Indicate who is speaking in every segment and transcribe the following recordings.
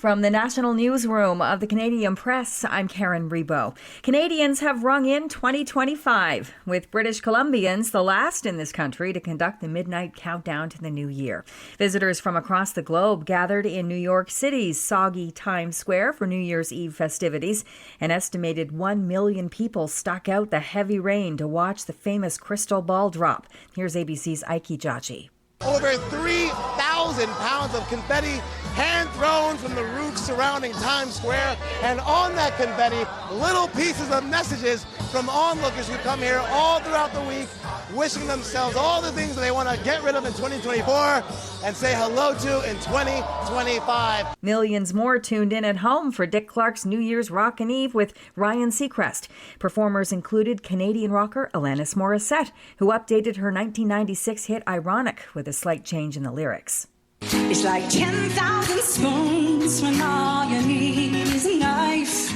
Speaker 1: From the National Newsroom of the Canadian Press, I'm Karen Rebo. Canadians have rung in 2025, with British Columbians the last in this country to conduct the midnight countdown to the new year. Visitors from across the globe gathered in New York City's soggy Times Square for New Year's Eve festivities. An estimated 1 million people stuck out the heavy rain to watch the famous crystal ball drop. Here's ABC's Ike Jachi.
Speaker 2: Over 3,000 pounds of confetti hand-thrown from the roofs surrounding Times Square. And on that confetti, little pieces of messages from onlookers who come here all throughout the week, wishing themselves all the things that they want to get rid of in 2024 and say hello to in 2025.
Speaker 1: Millions more tuned in at home for Dick Clark's New Year's Rockin' Eve with Ryan Seacrest. Performers included Canadian rocker Alanis Morissette, who updated her 1996 hit Ironic with a slight change in the lyrics.
Speaker 3: It's like 10,000 spoons when all you need is a knife.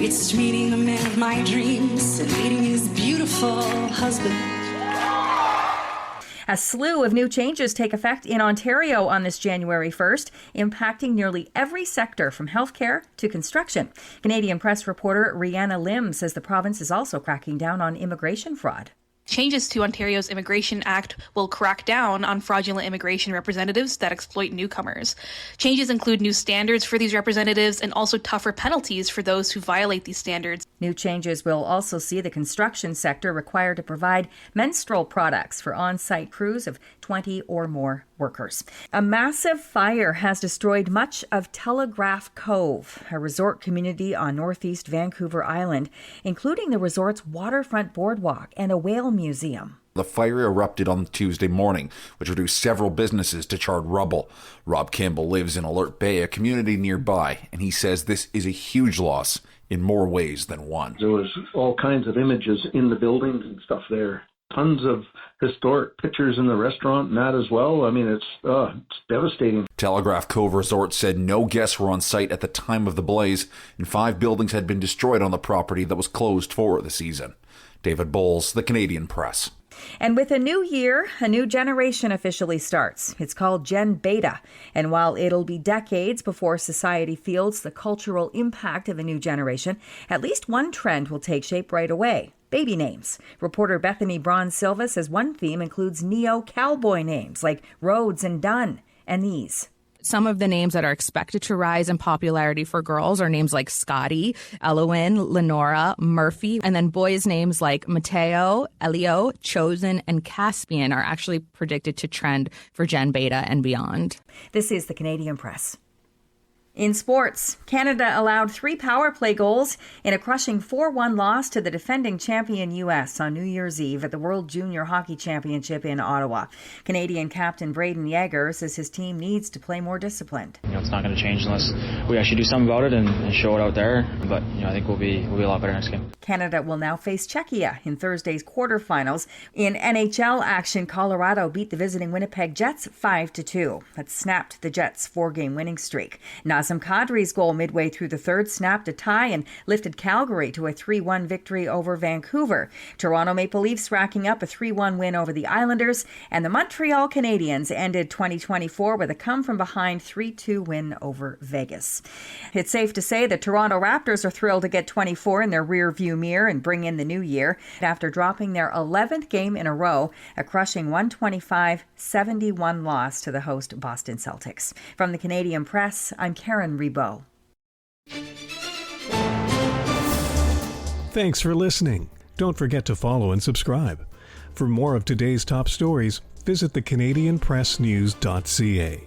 Speaker 3: It's meeting the man of my dreams and meeting his beautiful husband.
Speaker 1: A slew of new changes take effect in Ontario on this January 1st, impacting nearly every sector from healthcare to construction. Canadian Press reporter Rhianna Lim says the province is also cracking down on immigration fraud.
Speaker 4: Changes to Ontario's Immigration Act will crack down on fraudulent immigration representatives that exploit newcomers. Changes include new standards for these representatives and also tougher penalties for those who violate these standards.
Speaker 1: New changes will also see the construction sector required to provide menstrual products for on-site crews of 20 or more workers. A massive fire has destroyed much of Telegraph Cove, a resort community on northeast Vancouver Island, including the resort's waterfront boardwalk and a whale museum.
Speaker 5: The fire erupted on Tuesday morning, which reduced several businesses to charred rubble. Rob Campbell lives in Alert Bay, a community nearby, and he says this is a huge loss in more ways than one.
Speaker 6: There was all kinds of images in the buildings and stuff there. Tons of historic pictures in the restaurant and that as well. I mean, it's devastating.
Speaker 5: Telegraph Cove Resort said no guests were on site at the time of the blaze, and 5 buildings had been destroyed on the property that was closed for the season. David Bowles, The Canadian Press.
Speaker 1: And with a new year, a new generation officially starts. It's called Gen Beta. And while it'll be decades before society feels the cultural impact of a new generation, at least one trend will take shape right away. Baby names. Reporter Bethany Braun-Silva says one theme includes neo-cowboy names like Rhodes and Dunn, and these.
Speaker 7: Some of the names that are expected to rise in popularity for girls are names like Scotty, Elowen, Lenora, Murphy, and then boys' names like Mateo, Elio, Chosen, and Caspian are actually predicted to trend for Gen Beta and beyond.
Speaker 1: This is the Canadian Press. In sports, Canada allowed 3 power play goals in a crushing 4-1 loss to the defending champion U.S. on New Year's Eve at the World Junior Hockey Championship in Ottawa. Canadian captain Braden Yeager says his team needs to play more disciplined.
Speaker 8: It's not going to change unless we actually do something about it and show it out there. But I think we'll be a lot better next game.
Speaker 1: Canada will now face Czechia in Thursday's quarterfinals. In NHL action, Colorado beat the visiting Winnipeg Jets 5-2. That snapped the Jets' 4-game winning streak. Nazem Kadri's goal midway through the third snapped a tie and lifted Calgary to a 3-1 victory over Vancouver. Toronto Maple Leafs racking up a 3-1 win over the Islanders, and the Montreal Canadiens ended 2024 with a come-from-behind 3-2 win over Vegas. It's safe to say the Toronto Raptors are thrilled to get 24 in their rear-view mirror and bring in the new year after dropping their 11th game in a row, a crushing 125-71 loss to the host Boston Celtics. From the Canadian Press, I'm Karen Rebo.
Speaker 9: Thanks for listening. Don't forget to follow and subscribe. For more of today's top stories, visit thecanadianpressnews.ca.